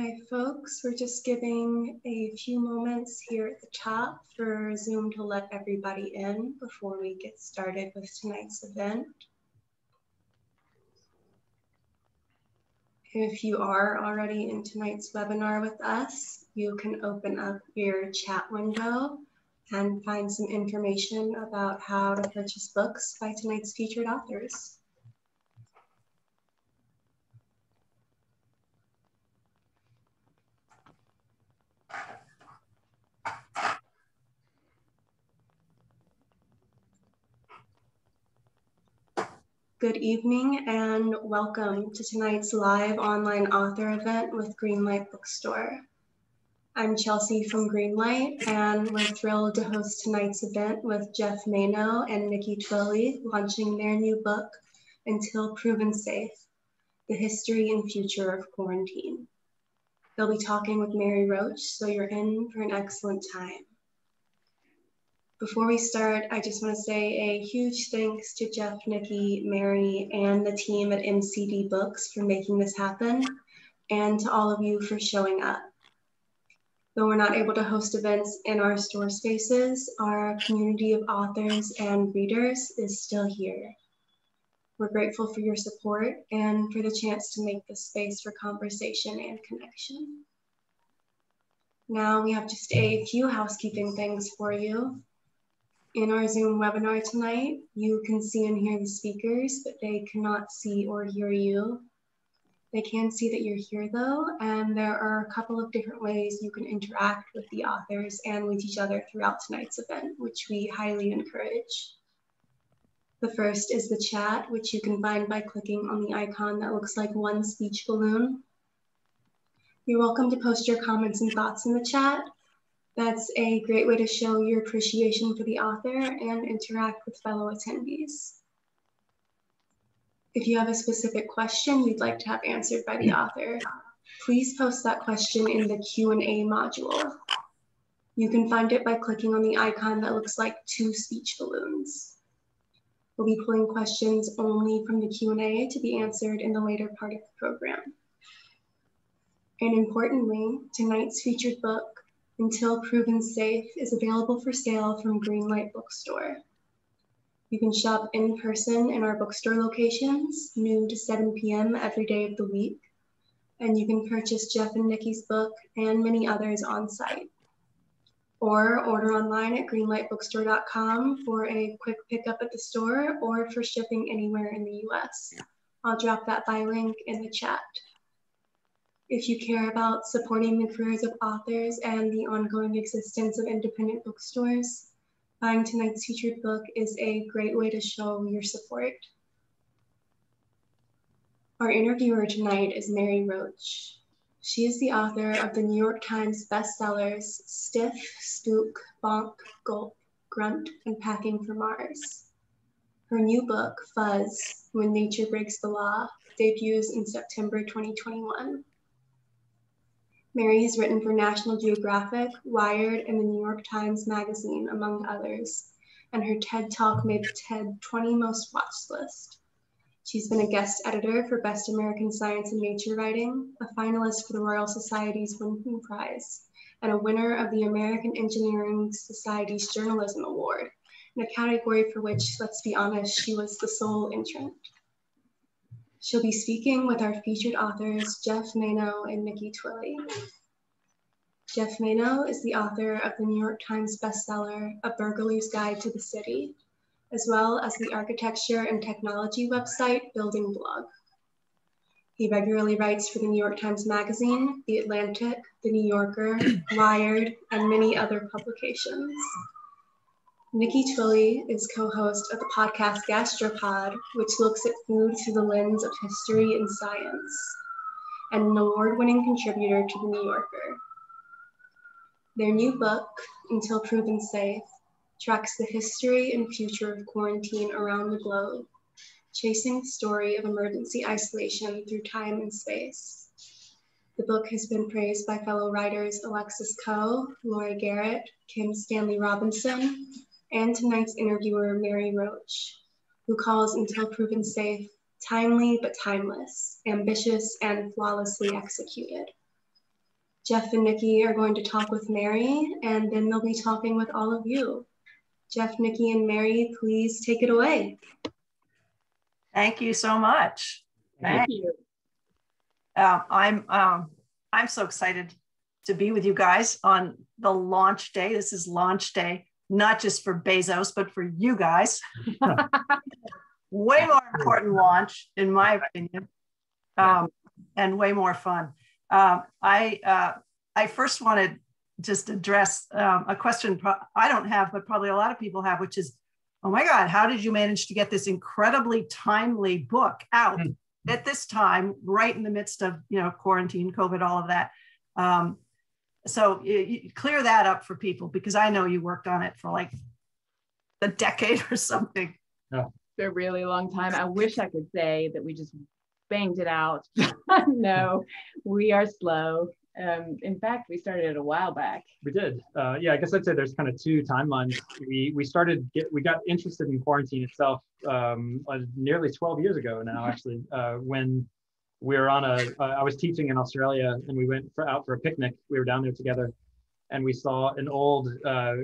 Hi folks, we're just giving a few moments here at the top for Zoom to let everybody in before we get started with tonight's event. If you are already in tonight's webinar with us, you can open up your chat window and find some information about how to purchase books by tonight's featured authors. Good evening and welcome to tonight's live online author event with Greenlight Bookstore. I'm Chelsea from Greenlight and we're thrilled to host tonight's event with Geoff Manaugh and Nicola Twilley launching their new book, Until Proven Safe, The History and Future of Quarantine. They'll be talking with Mary Roach, so you're in for an excellent time. Before we start, I just want to say a huge thanks to Geoff, Nikki, Mary, and the team at MCD Books for making this happen, and to all of you for showing up. Though we're not able to host events in our store spaces, our community of authors and readers is still here. We're grateful for your support and for the chance to make this space for conversation and connection. Now we have just a few housekeeping things for you. In our Zoom webinar tonight, you can see and hear the speakers, but they cannot see or hear you. They can see that you're here though, and there are a couple of different ways you can interact with the authors and with each other throughout tonight's event, which we highly encourage. The first is the chat, which you can find by clicking on the icon that looks like one speech balloon. You're welcome to post your comments and thoughts in the chat. That's a great way to show your appreciation for the author and interact with fellow attendees. If you have a specific question you'd like to have answered by the author, please post that question in the Q&A module. You can find it by clicking on the icon that looks like two speech balloons. We'll be pulling questions only from the Q&A to be answered in the later part of the program. And importantly, tonight's featured book, Until Proven Safe, is available for sale from Greenlight Bookstore. You can shop in person in our bookstore locations, noon to 7 p.m. every day of the week, and you can purchase Geoff and Nikki's book and many others on site. Or order online at greenlightbookstore.com for a quick pickup at the store or for shipping anywhere in the US. I'll drop that buy link in the chat. If you care about supporting the careers of authors and the ongoing existence of independent bookstores, buying tonight's featured book is a great way to show your support. Our interviewer tonight is Mary Roach. She is the author of the New York Times bestsellers Stiff, Spook, Bonk, Gulp, Grunt, and Packing for Mars. Her new book, Fuzz, When Nature Breaks the Law, debuts in September 2021. Mary has written for National Geographic, Wired, and the New York Times Magazine, among others, and her TED Talk made the TED 20 Most Watched list. She's been a guest editor for Best American Science and Nature Writing, a finalist for the Royal Society's Winston Prize, and a winner of the American Engineering Society's Journalism Award, in a category for which, let's be honest, she was the sole entrant. She'll be speaking with our featured authors, Geoff Manaugh and Nicola Twilley. Geoff Manaugh is the author of the New York Times bestseller, A Burglar's Guide to the City, as well as the architecture and technology website, Building Blog. He regularly writes for the New York Times Magazine, The Atlantic, The New Yorker, Wired, and many other publications. Nicola Twilley is co-host of the podcast Gastropod, which looks at food through the lens of history and science, and an award-winning contributor to The New Yorker. Their new book, Until Proven Safe, tracks the history and future of quarantine around the globe, chasing the story of emergency isolation through time and space. The book has been praised by fellow writers Alexis Coe, Lori Garrett, Kim Stanley Robinson, and tonight's interviewer, Mary Roach, who calls Until Proven Safe timely but timeless, ambitious and flawlessly executed. Geoff and Nikki are going to talk with Mary, and then they'll be talking with all of you. Geoff, Nikki, and Mary, please take it away. Thank you so much. Thank you. I'm so excited to be with you guys on the launch day. This is launch day, not just for Bezos, but for you guys. Way more important launch, in my opinion, and way more fun. I first wanted just to address a question I don't have, but probably a lot of people have, which is, oh my God, how did you manage to get this incredibly timely book out at this time, right in the midst of, quarantine, COVID, all of that? So you clear that up for people, because I know you worked on it for like a decade or something. Yeah. A really long time. I wish I could say that we just banged it out. No, we are slow. In fact, we started it a while back. We did. Yeah, I guess I'd say there's kind of two timelines. We got interested in quarantine itself nearly 12 years ago now, actually, when we were on I was teaching in Australia, and we went out for a picnic. We were down there together, and we saw an old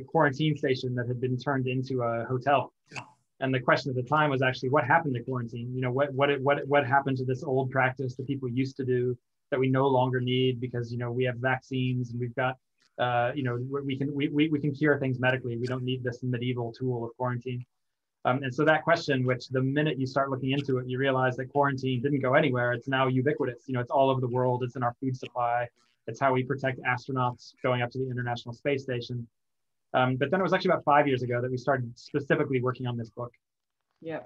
quarantine station that had been turned into a hotel. And the question at the time was actually, what happened to quarantine? What happened to this old practice that people used to do that we no longer need because we have vaccines and we've got we can cure things medically. We don't need this medieval tool of quarantine. And so that question, which the minute you start looking into it, you realize that quarantine didn't go anywhere. It's now ubiquitous. It's all over the world. It's in our food supply. It's how we protect astronauts going up to the International Space Station. But then it was actually about 5 years ago that we started specifically working on this book. Yeah.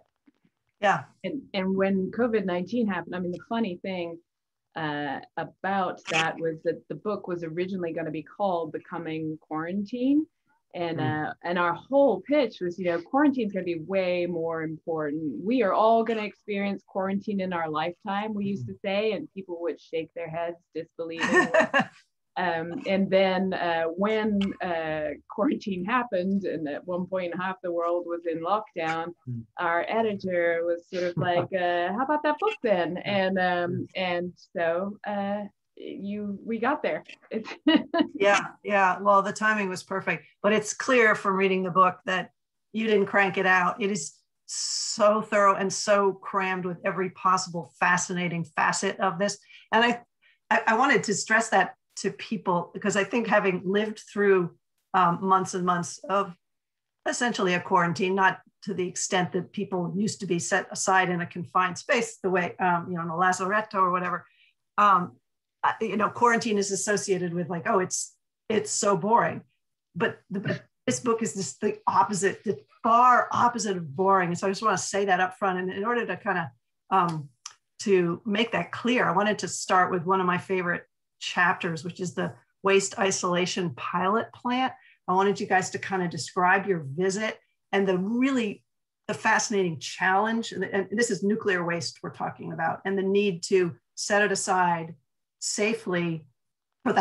Yeah. And when COVID-19 happened, I mean, the funny thing about that was that the book was originally going to be called Becoming Quarantine. And our whole pitch was, quarantine is going to be way more important. We are all going to experience quarantine in our lifetime, we used to say, and people would shake their heads disbelieving. And then when quarantine happened, and at one point half the world was in lockdown, our editor was sort of like, how about that book then? And so we got there. Yeah. Well, the timing was perfect, but it's clear from reading the book that you didn't crank it out. It is so thorough and so crammed with every possible fascinating facet of this. And I wanted to stress that to people, because I think, having lived through months and months of essentially a quarantine, not to the extent that people used to be set aside in a confined space, the way, in a lazaretto or whatever, quarantine is associated with like, oh, it's so boring. But this book is just the opposite, the far opposite of boring. And so I just want to say that up front. And in order to kind of, to make that clear, I wanted to start with one of my favorite chapters, which is the waste isolation pilot plant. I wanted you guys to kind of describe your visit and the fascinating challenge. And this is nuclear waste we're talking about, and the need to set it aside safely for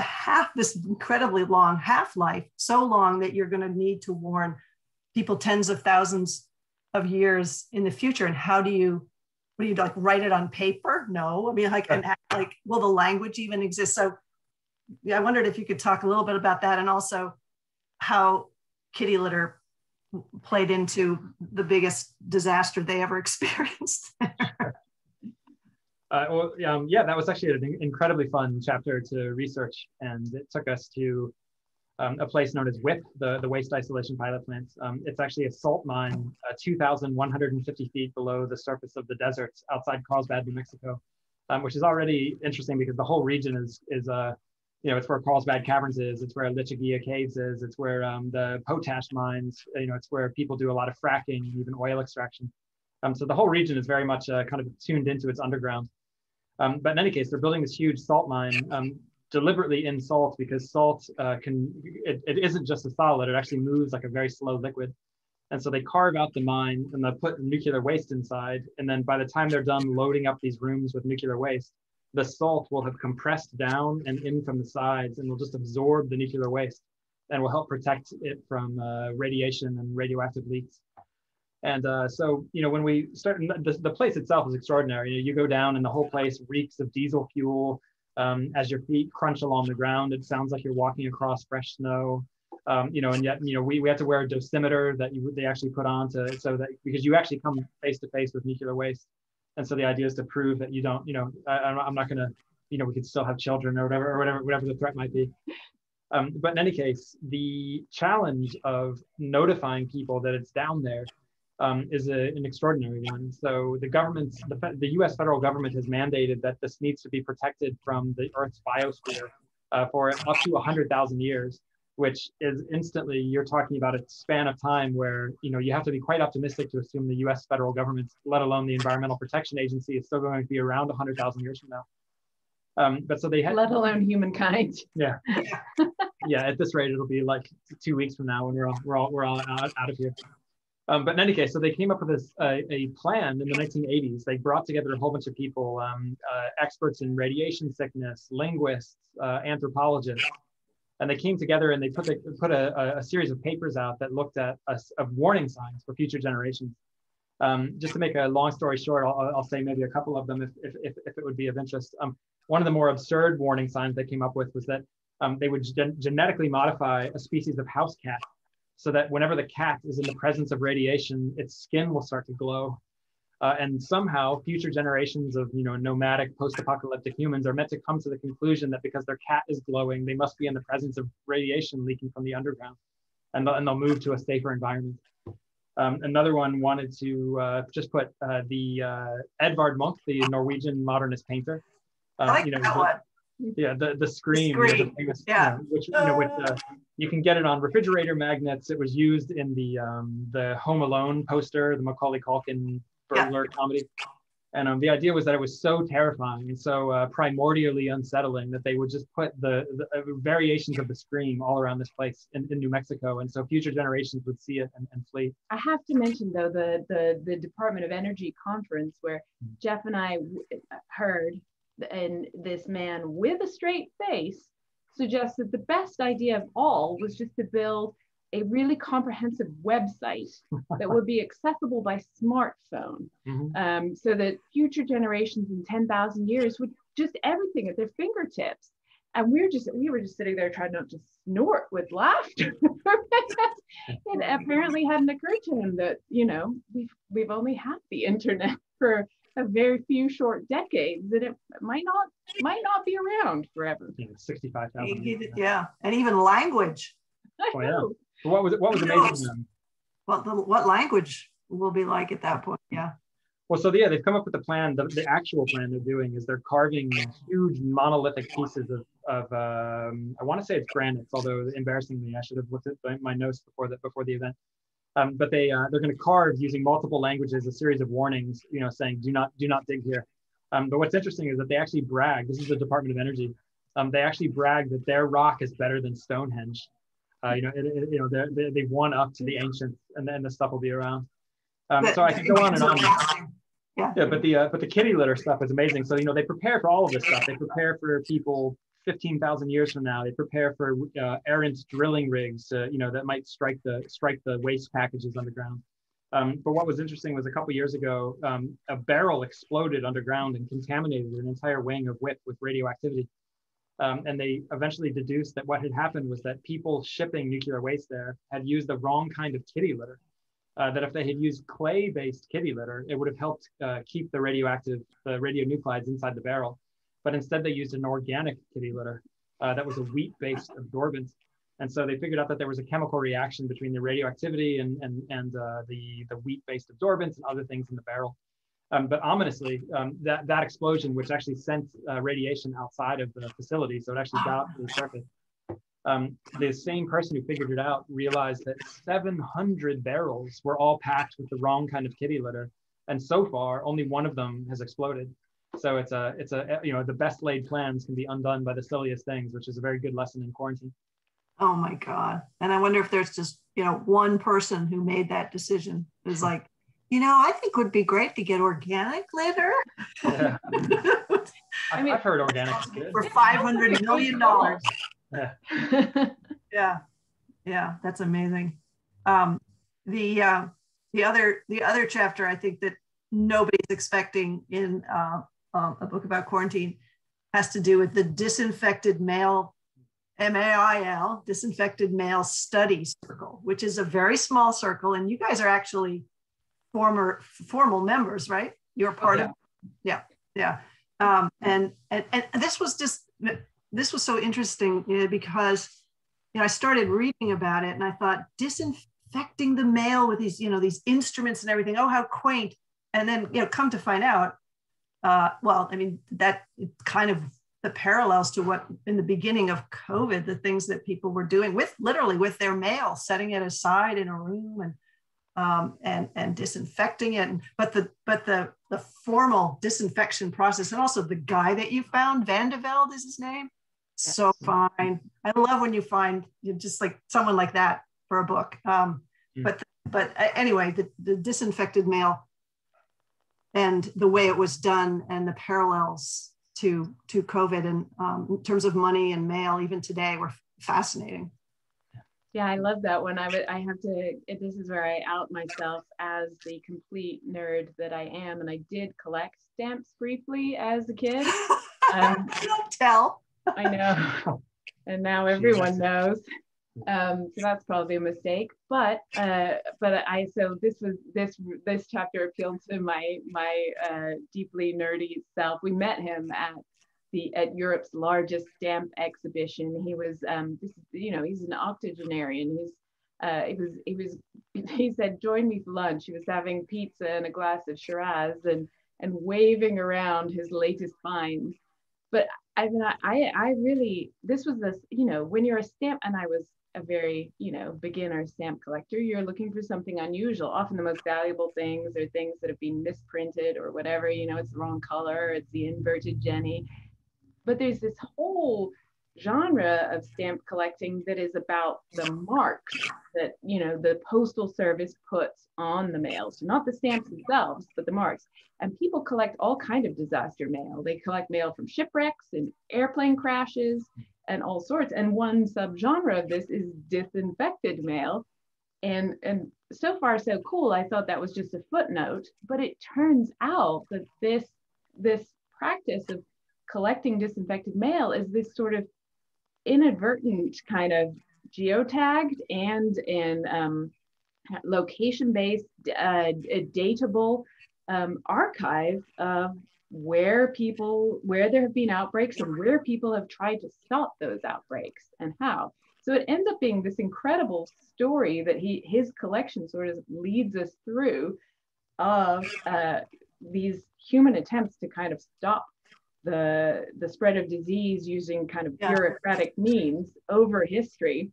this incredibly long half-life, so long that you're going to need to warn people tens of thousands of years in the future. And what do you like, write it on paper? No, I mean, will the language even exist? So I wondered if you could talk a little bit about that, and also how kitty litter played into the biggest disaster they ever experienced. That was actually an incredibly fun chapter to research, and it took us to a place known as WIP, the Waste Isolation Pilot Plant. It's actually a salt mine 2,150 feet below the surface of the deserts outside Carlsbad, New Mexico, which is already interesting because the whole region is it's where Carlsbad Caverns is, it's where Lichiguilla Caves is, it's where the potash mines, it's where people do a lot of fracking, even oil extraction. So the whole region is very much kind of tuned into its underground. But in any case, they're building this huge salt mine deliberately in salt, because salt it isn't just a solid, it actually moves like a very slow liquid. And so they carve out the mine and they put nuclear waste inside. And then by the time they're done loading up these rooms with nuclear waste, the salt will have compressed down and in from the sides and will just absorb the nuclear waste and will help protect it from radiation and radioactive leaks. And so, when we start, the place itself is extraordinary. You go down and the whole place reeks of diesel fuel. As your feet crunch along the ground, it sounds like you're walking across fresh snow. And yet, we had to wear a dosimeter that they actually put on because you actually come face to face with nuclear waste. And so the idea is to prove that you don't, I'm not going to, we could still have children or whatever the threat might be. But in any case, the challenge of notifying people that it's down there is an extraordinary one. So the US federal government has mandated that this needs to be protected from the Earth's biosphere for up to 100,000 years, which is instantly, you're talking about a span of time where, you have to be quite optimistic to assume the US federal government, let alone the Environmental Protection Agency, is still going to be around 100,000 years from now. But so they had, let alone humankind. Yeah. Yeah, at this rate, it'll be like 2 weeks from now when we're all out of here. But in any case, so they came up with this a plan in the 1980s. They brought together a whole bunch of people, experts in radiation sickness, linguists, anthropologists, and they came together and they put a series of papers out that looked at of warning signs for future generations. Just to make a long story short, I'll say maybe a couple of them if it would be of interest. One of the more absurd warning signs they came up with was that they would genetically modify a species of house cat, so that whenever the cat is in the presence of radiation, its skin will start to glow. And somehow future generations of nomadic post-apocalyptic humans are meant to come to the conclusion that because their cat is glowing, they must be in the presence of radiation leaking from the underground, and they'll move to a safer environment. Another one wanted to just put the Edvard Munch, the Norwegian modernist painter. I like that one. Yeah, the scream, the famous, yeah. Which you can get it on refrigerator magnets. It was used in the Home Alone poster, the Macaulay Culkin burglar comedy. And the idea was that it was so terrifying and so primordially unsettling that they would just put the variations of the scream all around this place in New Mexico, and so future generations would see it and flee. I have to mention though the Department of Energy conference where Geoff and I heard, and this man with a straight face suggested the best idea of all was just to build a really comprehensive website that would be accessible by smartphone, so that future generations in 10,000 years would just everything at their fingertips. And we were just sitting there trying not to snort with laughter. It apparently hadn't occurred to him that we've only had the internet for a very few short decades, that it might not be around forever. 65,000. Yeah, and even language. Oh, yeah. So what was amazing then? What language will be like at that point? Yeah. Well, so yeah, they've come up with a plan. The actual plan they're doing is they're carving huge monolithic pieces of I want to say it's granites, although embarrassingly I should have looked at my notes before the event. But they're going to carve using multiple languages a series of warnings, saying do not dig here. But what's interesting is that they actually brag. This is the Department of Energy. They actually brag that their rock is better than Stonehenge. They've won up to the ancients, and then the stuff will be around. So I could go on and on. Yeah, but the kitty litter stuff is amazing. So they prepare for all of this stuff. They prepare for people 15,000 years from now. They prepare for errant drilling rigs, that might strike the waste packages underground. But what was interesting was a couple years ago, a barrel exploded underground and contaminated an entire wing of WIP with radioactivity. And they eventually deduced that what had happened was that people shipping nuclear waste there had used the wrong kind of kitty litter. That if they had used clay-based kitty litter, it would have helped keep the radionuclides inside the barrel. But instead they used an organic kitty litter that was a wheat-based absorbent. And so they figured out that there was a chemical reaction between the radioactivity and the wheat-based absorbents and other things in the barrel. But ominously, that explosion, which actually sent radiation outside of the facility, so it actually got up to the surface. The same person who figured it out realized that 700 barrels were all packed with the wrong kind of kitty litter, and so far only one of them has exploded. So it's the best laid plans can be undone by the silliest things, which is a very good lesson in quarantine. Oh my God! And I wonder if there's just one person who made that decision is like, I think it would be great to get organic litter. Yeah. I've heard organic is good. For $500 million. Yeah, that's amazing. The other chapter I think that nobody's expecting in a book about quarantine has to do with the disinfected male, MAIL, disinfected male study circle, which is a very small circle. And you guys are actually formal members, right? You're part of, yeah. And this was so interesting, because, I started reading about it and I thought, disinfecting the mail with these, these instruments and everything. Oh, how quaint. And then, come to find out, that kind of the parallels to what in the beginning of COVID, the things that people were doing literally with their mail, setting it aside in a room and disinfecting it. But the formal disinfection process, and also the guy that you found, Vandevelde is his name. Yes. So fine. I love when you find just like someone like that for a book. But anyway, the disinfected mail and the way it was done and the parallels to COVID and in terms of money and mail, even today, were fascinating. Yeah, I love that one. I have to, this is where I out myself as the complete nerd that I am. And I did collect stamps briefly as a kid. Don't tell. I know. And now everyone knows. So that's probably a mistake. But so this chapter appealed to my deeply nerdy self. We met him at Europe's largest stamp exhibition. He was he's an octogenarian. He said, join me for lunch. He was having pizza and a glass of Shiraz and waving around his latest finds. But I really, this was when you're a stamp, and I was a very, beginner stamp collector, you're looking for something unusual. Often the most valuable things are things that have been misprinted or whatever, it's the wrong color, it's the inverted Jenny. But there's this whole genre of stamp collecting that is about the marks that, the Postal Service puts on the mail. So not the stamps themselves, but the marks. And people collect all kind of disaster mail. They collect mail from shipwrecks and airplane crashes and all sorts. And one subgenre of this is disinfected mail. And so far so cool. I thought that was just a footnote, but it turns out that this practice of collecting disinfected mail is this sort of inadvertent kind of geotagged and location-based, dateable archive of where there have been outbreaks and where people have tried to stop those outbreaks and how. So it ends up being this incredible story that his collection sort of leads us through of these human attempts to kind of stop the spread of disease using kind of bureaucratic means over history,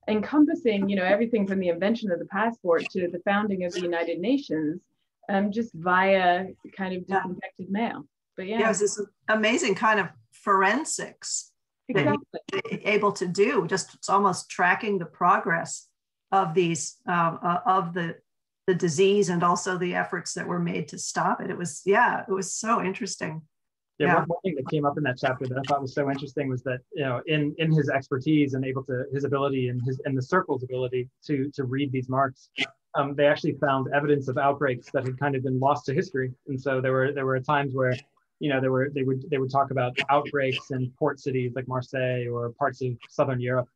encompassing, everything from the invention of the passport to the founding of the United Nations, just via kind of disinfected mail. But yeah, it's this amazing kind of forensics that you're able to do. Just it's almost tracking the progress of these of the disease and also the efforts that were made to stop it. It was so interesting. One thing that came up in that chapter that I thought was so interesting was that, in his expertise and his ability and the circle's ability to read these marks, they actually found evidence of outbreaks that had kind of been lost to history. And so there were times where, they would talk about outbreaks in port cities like Marseille or parts of Southern Europe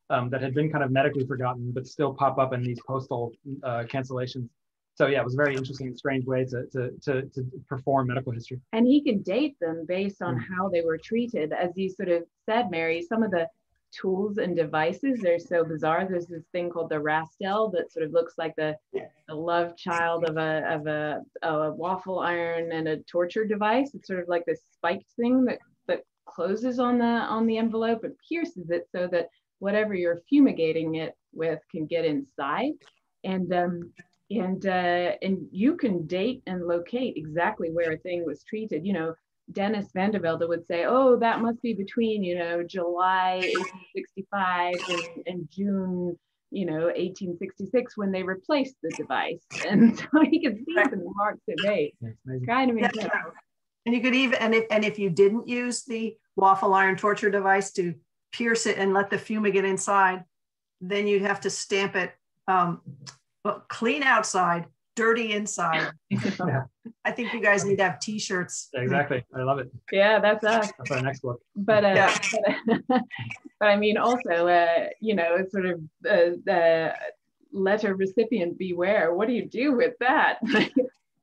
that had been kind of medically forgotten, but still pop up in these postal cancellations. So yeah, it was a very interesting and strange way to perform medical history. And he can date them based on how they were treated. As you sort of said, Mary, some of the tools and devices are so bizarre. There's this thing called the Rastel that sort of looks like the love child of a waffle iron and a torture device. It's sort of like this spiked thing that closes on the envelope and pierces it so that whatever you're fumigating it with can get inside. And you can date and locate exactly where a thing was treated. Dennis Vandevelde would say, oh, that must be between, July 1865 and June, 1866 when they replaced the device. And so you can see the marks it made. It's kind of incredible. And you could even, and if you didn't use the waffle iron torture device to pierce it and let the fumigant inside, then you'd have to stamp it clean outside dirty inside. Yeah, I think you guys need to have t-shirts. exactly. I love it. Yeah, that's us. That's our next book. But but I mean, also, you know, it's sort of letter recipient beware. What do you do with that?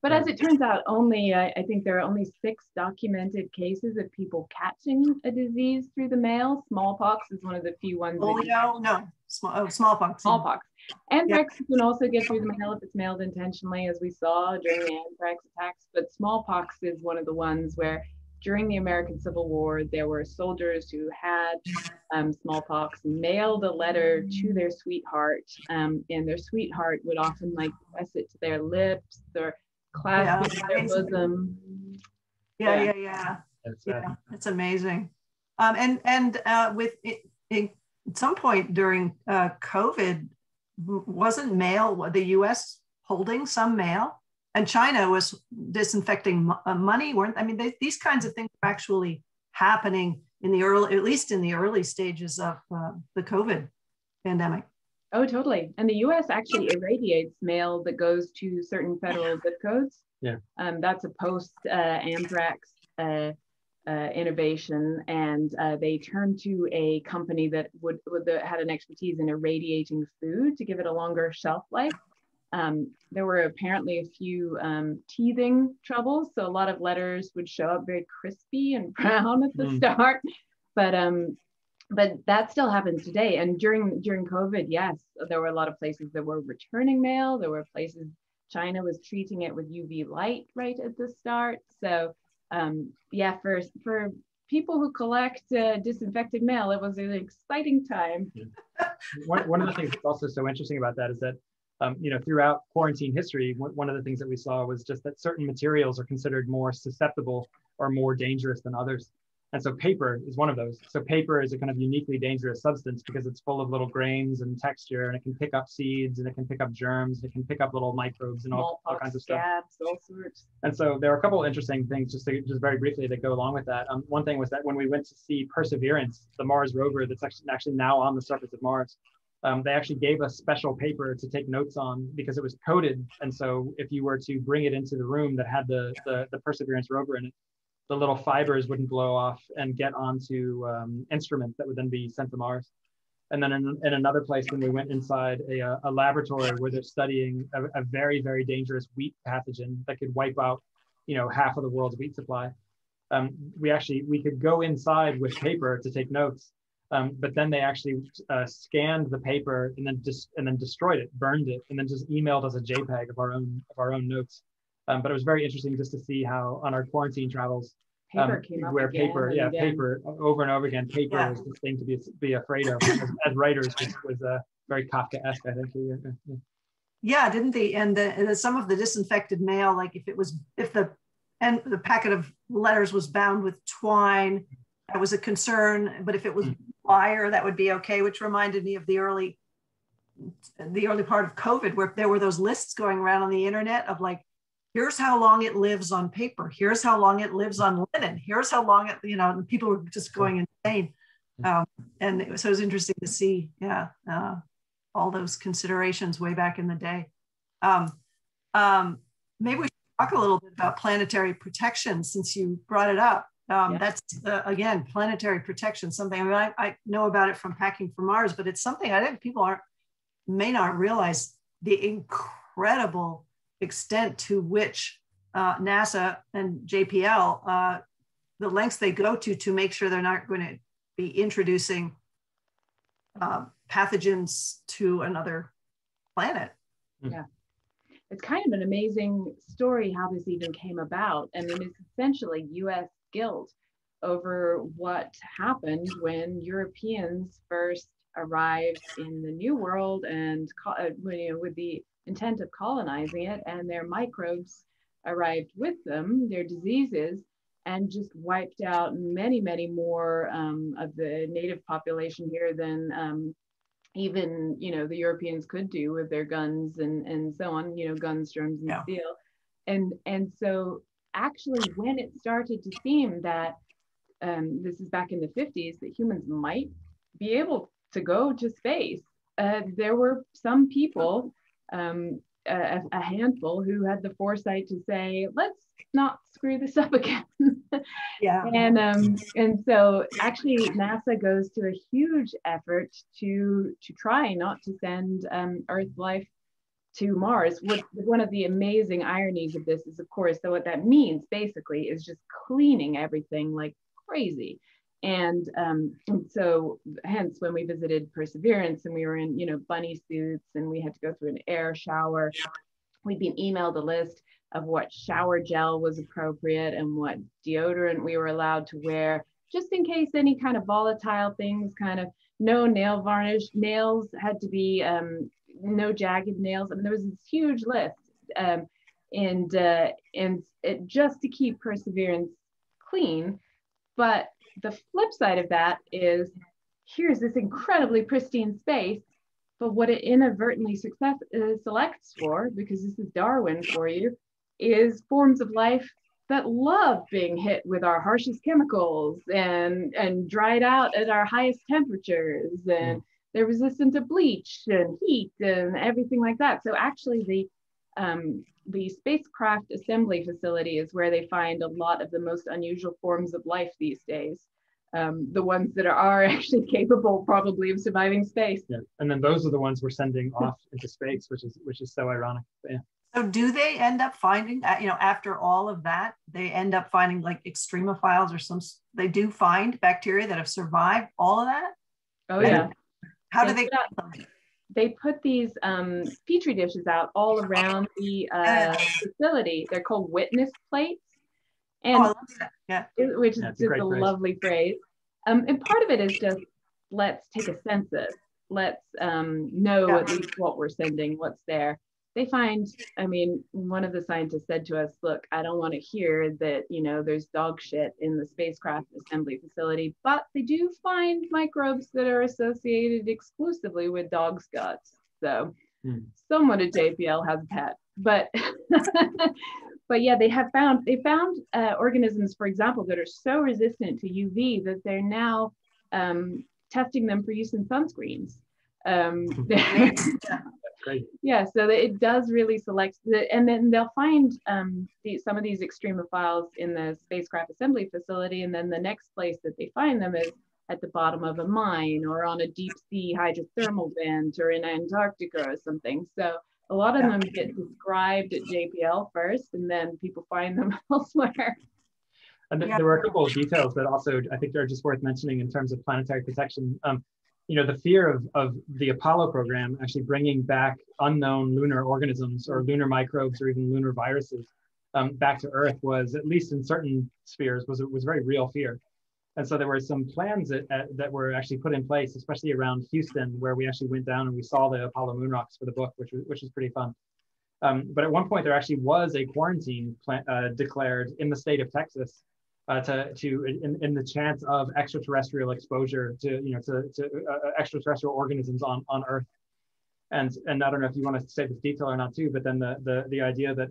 But as it turns out, only I think there are only 6 documented cases of people catching a disease through the mail. Smallpox is one of the few ones. Polio, no, smallpox. Smallpox. Anthrax can also get through the mail if it's mailed intentionally, as we saw during the anthrax attacks. But smallpox is one of the ones where during the American Civil War, there were soldiers who had smallpox, mailed a letter to their sweetheart, and their sweetheart would often like press it to their lips or clasp it to their bosom. Yeah. It's amazing. With at some point during COVID, wasn't mail, the US holding some mail, and China was disinfecting money, weren't, I mean, these kinds of things are actually happening in the early, at least in the early stages of the COVID pandemic. Oh, totally. And the US actually irradiates mail that goes to certain federal zip codes. Yeah. That's a post-anthrax innovation, and they turned to a company that had an expertise in irradiating food to give it a longer shelf life. There were apparently a few teething troubles, so a lot of letters would show up very crispy and brown at the start, but that still happens today. And during COVID, yes, there were a lot of places that were returning mail. There were places China was treating it with UV light right at the start. So yeah, for people who collect disinfected mail, it was an exciting time. One of the things that's also so interesting about that is that you know, throughout quarantine history, one of the things that we saw was just that certain materials are considered more susceptible or more dangerous than others. And so paper is one of those. So paper is a kind of uniquely dangerous substance because it's full of little grains and texture, and it can pick up seeds, and it can pick up germs, it can pick up little microbes and all kinds of stuff. Scabs, all sorts. And so there are a couple of interesting things just very briefly that go along with that. One thing was that when we went to see Perseverance, the Mars rover that's actually now on the surface of Mars, they actually gave us special paper to take notes on because it was coated. And so if you were to bring it into the room that had the Perseverance rover in it, the little fibers wouldn't blow off and get onto instruments that would then be sent to Mars. And then in another place, when we went inside a laboratory where they're studying a very, very dangerous wheat pathogen that could wipe out, you know, half of the world's wheat supply, we could go inside with paper to take notes. But then they actually scanned the paper and then destroyed it, burned it, and then just emailed us a JPEG of our own notes. But it was very interesting just to see how on our quarantine travels, where paper over and over again, paper was this thing to be afraid of as writers was very Kafkaesque, I think. Yeah, didn't they? And some of the disinfected mail, like if the packet of letters was bound with twine, that was a concern. But if it was wire, that would be okay, which reminded me of the early part of COVID, where there were those lists going around on the internet of like, here's how long it lives on paper. Here's how long it lives on linen. Here's how long it, you know, people were just going insane. And so it was interesting to see, all those considerations way back in the day. Maybe we should talk a little bit about planetary protection since you brought it up. That's, again, planetary protection, something I know about it from Packing for Mars, but it's something I think people may not realize the incredible extent to which NASA and JPL, the lengths they go to make sure they're not going to be introducing pathogens to another planet. Yeah, it's kind of an amazing story how this even came about. I mean, it's essentially US guilt over what happened when Europeans first arrived in the New World and with the intent of colonizing it, and their microbes arrived with them, their diseases, and just wiped out many, many more of the native population here than even, you know, the Europeans could do with their guns and so on, you know, guns, germs, and steel. And so actually when it started to seem that this is back in the 50s, that humans might be able to go to space, there were some people a handful who had the foresight to say, let's not screw this up again. Yeah. And so actually NASA goes to a huge effort to try not to send Earth life to Mars. One of the amazing ironies of this is, of course, so what that means basically is just cleaning everything like crazy. And so hence when we visited Perseverance and we were in, bunny suits and we had to go through an air shower, we'd been emailed a list of what shower gel was appropriate and what deodorant we were allowed to wear, just in case any kind of volatile things, kind of no nail varnish, nails had to be no jagged nails. I mean, there was this huge list, and it just to keep Perseverance clean. But the flip side of that is, here's this incredibly pristine space, but what it inadvertently selects for, because this is Darwin for you, is forms of life that love being hit with our harshest chemicals and dried out at our highest temperatures, and they're resistant to bleach and heat and everything like that. So actually the spacecraft assembly facility is where they find a lot of the most unusual forms of life these days. The ones that are actually capable probably of surviving space. Yeah. And then those are the ones we're sending off into space, which is so ironic. But yeah. So do they end up finding, after all of that, they end up finding like extremophiles or they do find bacteria that have survived all of that? Oh, yeah. How do they? They put these Petri dishes out all around the facility. They're called witness plates. And I love that. Yeah. Which is just a lovely phrase. And part of it is just, let's take a census. Let's know at least what we're sending, what's there. They find, one of the scientists said to us, look, I don't want to hear that, there's dog shit in the spacecraft assembly facility, but they do find microbes that are associated exclusively with dogs' guts. So someone at JPL has a pet, but but yeah, they found organisms, for example, that are so resistant to UV that they're now testing them for use in sunscreens. Great. Yeah, so that it does really select and then they'll find some of these extremophiles in the spacecraft assembly facility, and then the next place that they find them is at the bottom of a mine or on a deep sea hydrothermal vent or in Antarctica or something. So a lot of them get described at JPL first, and then people find them elsewhere. And there were a couple of details that also I think are just worth mentioning in terms of planetary protection. The fear of the Apollo program actually bringing back unknown lunar organisms or lunar microbes or even lunar viruses back to Earth was, at least in certain spheres, was very real fear. And so there were some plans that were actually put in place, especially around Houston, where we actually went down and we saw the Apollo moon rocks for the book, which was pretty fun. But at one point there actually was a quarantine declared in the state of Texas in the chance of extraterrestrial exposure to extraterrestrial organisms on Earth, and I don't know if you want to say this detail or not too, but then the idea that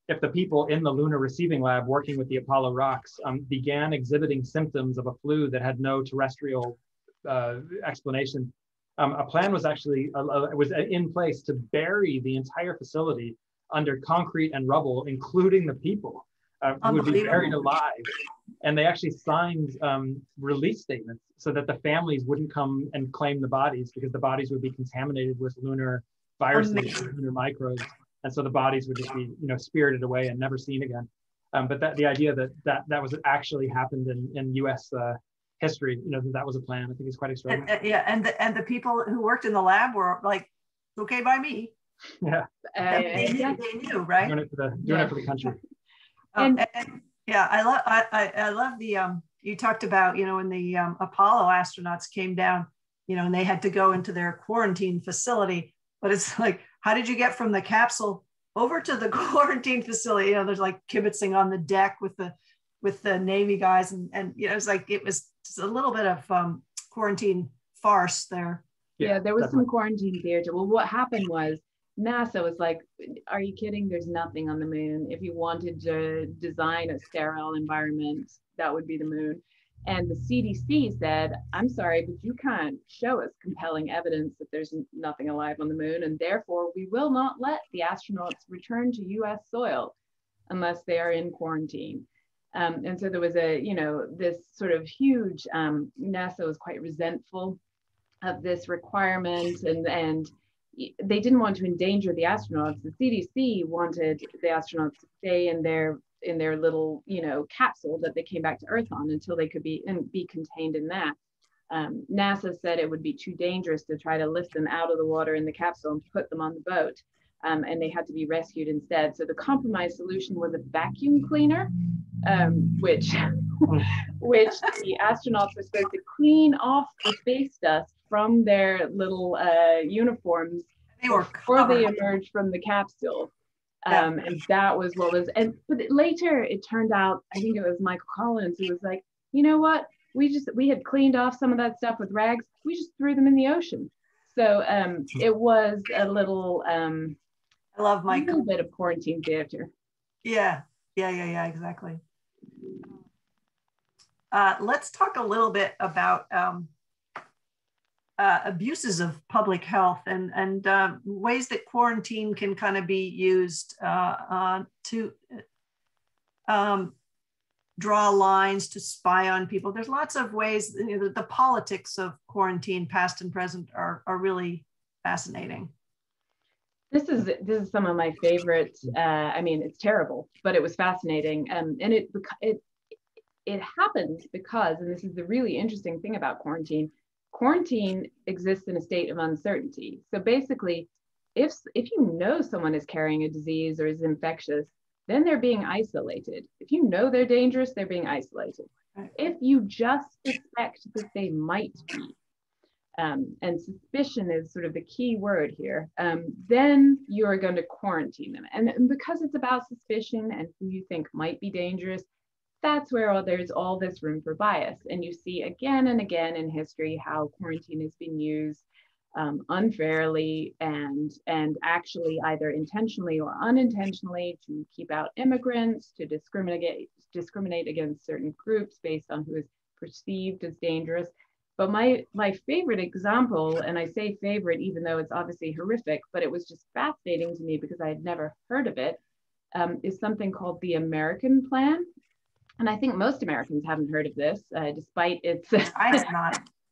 if the people in the lunar receiving lab working with the Apollo rocks began exhibiting symptoms of a flu that had no terrestrial explanation, a plan was actually was in place to bury the entire facility under concrete and rubble, including the people. Who would be buried alive. And they actually signed release statements so that the families wouldn't come and claim the bodies, because the bodies would be contaminated with lunar viruses, lunar microbes. And so the bodies would just be, spirited away and never seen again. But the idea that was actually happened in US history, that was a plan, I think is quite extraordinary. And the people who worked in the lab were like, okay by me. Yeah. They knew, right? Doing it for the country. I love the you talked about when the Apollo astronauts came down, and they had to go into their quarantine facility, but it's like, how did you get from the capsule over to the quarantine facility? There's like kibitzing on the deck with the Navy guys, and it's like it was just a little bit of quarantine farce there. Yeah, there was some quarantine theater. Well, what happened was NASA was like, are you kidding? There's nothing on the moon. If you wanted to design a sterile environment, that would be the moon. And the CDC said, I'm sorry, but you can't show us compelling evidence that there's nothing alive on the moon, and therefore we will not let the astronauts return to US soil unless they are in quarantine. And so there was this sort of huge, NASA was quite resentful of this requirement, and they didn't want to endanger the astronauts. The CDC wanted the astronauts to stay in their little, capsule that they came back to Earth on until they could be contained in that. NASA said it would be too dangerous to try to lift them out of the water in the capsule and put them on the boat. And they had to be rescued instead. So the compromise solution was a vacuum cleaner, which the astronauts were supposed to clean off the space dust from their little uniforms before they emerged from the capsule. And that was what was, but later it turned out, I think it was Michael Collins who was like, you know what? We had cleaned off some of that stuff with rags. We just threw them in the ocean. So it was a little, I love Michael. A little bit of quarantine theater. Yeah, exactly. Let's talk a little bit about abuses of public health and ways that quarantine can kind of be used to draw lines, to spy on people. There's lots of ways. The politics of quarantine, past and present, are really fascinating. This is some of my favorite. I mean, it's terrible, but it was fascinating, and it happened because, and this is the really interesting thing about quarantine. Quarantine exists in a state of uncertainty. So basically, if you know someone is carrying a disease or is infectious, then they're being isolated. If you know they're dangerous, they're being isolated. If you just suspect that they might be, and suspicion is sort of the key word here, then you're going to quarantine them. And because it's about suspicion and who you think might be dangerous, that's where there's all this room for bias. And you see again and again in history how quarantine has been used unfairly and actually either intentionally or unintentionally to keep out immigrants, to discriminate against certain groups based on who is perceived as dangerous. But my favorite example, and I say favorite even though it's obviously horrific, but it was just fascinating to me because I had never heard of it, is something called the American Plan. And I think most Americans haven't heard of this, despite its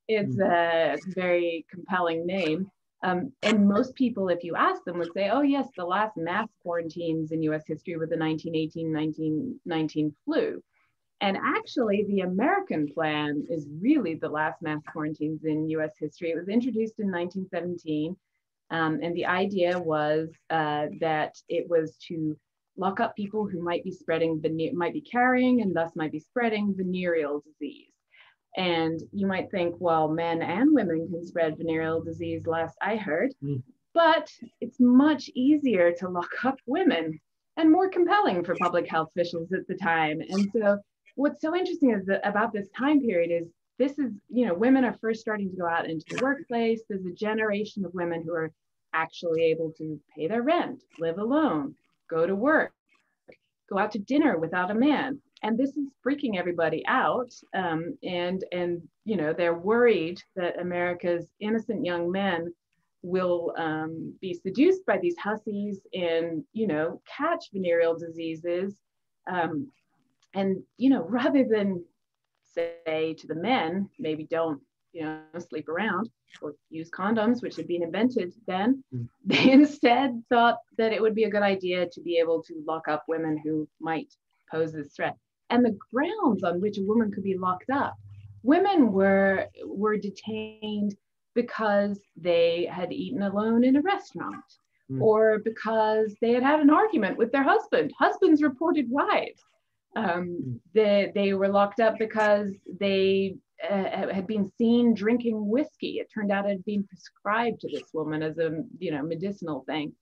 it's a very compelling name. And most people, if you ask them, would say, oh yes, the last mass quarantines in US history were the 1918-1919 flu. And actually, the American Plan is really the last mass quarantines in US history. It was introduced in 1917. And the idea was that it was to lock up people who might be carrying and thus might be spreading venereal disease. And you might think, well, men and women can spread venereal disease, last I heard, but it's much easier to lock up women and more compelling for public health officials at the time. And so what's so interesting is that about this time period is this is, women are first starting to go out into the workplace. There's a generation of women who are actually able to pay their rent, live alone, go to work, go out to dinner without a man. And this is freaking everybody out. And they're worried that America's innocent young men will be seduced by these hussies and, catch venereal diseases. And, rather than say to the men, maybe don't, sleep around or use condoms, which had been invented then, they instead thought that it would be a good idea to be able to lock up women who might pose this threat. And the grounds on which a woman could be locked up, women were detained because they had eaten alone in a restaurant, or because they had had an argument with their husband. Husbands reported wives. They were locked up because they had been seen drinking whiskey. It turned out it had been prescribed to this woman as a medicinal thing,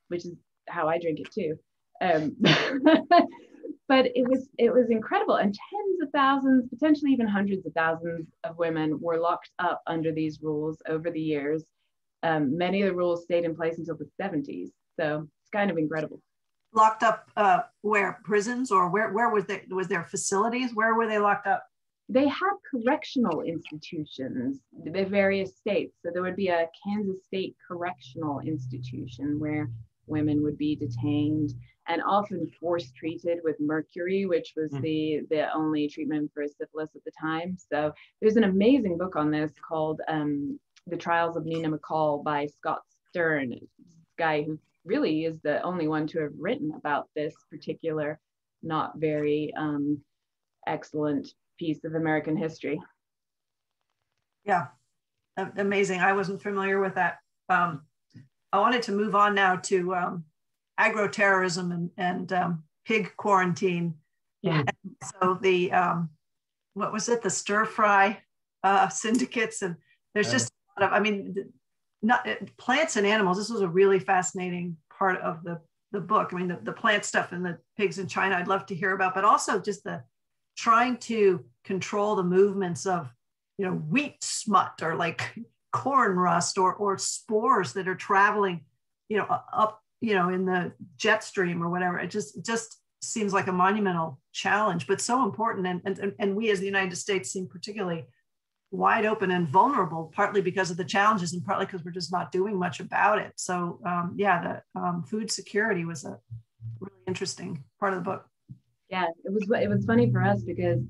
which is how I drink it too. But it was incredible, and tens of thousands, potentially even hundreds of thousands of women were locked up under these rules over the years. Many of the rules stayed in place until the 70s, so it's kind of incredible. locked up where? Prisons, or where was there facilities? Where were they locked up? They had correctional institutions in various states. So there would be a Kansas State Correctional Institution where women would be detained and often force treated with mercury, which was the only treatment for syphilis at the time. So there's an amazing book on this called The Trials of Nina McCall by Scott Stern, this guy who really is the only one to have written about this particular not very excellent piece of American history. Yeah, amazing. I wasn't familiar with that. I wanted to move on now to agro-terrorism and pig quarantine. Yeah. And so the, what was it? The stir fry syndicates. And there's just a lot of, I mean, plants and animals. This was a really fascinating part of the book. I mean, the plant stuff and the pigs in China, I'd love to hear about, but also just the trying to control the movements of, you know, wheat smut or like corn rust or spores that are traveling, you know, up, you know, in the jet stream or whatever. It just seems like a monumental challenge, but so important. And we as the United States seem particularly wide open and vulnerable, partly because of the challenges and partly because we're just not doing much about it. So yeah, the food security was a really interesting part of the book. Yeah, it was funny for us because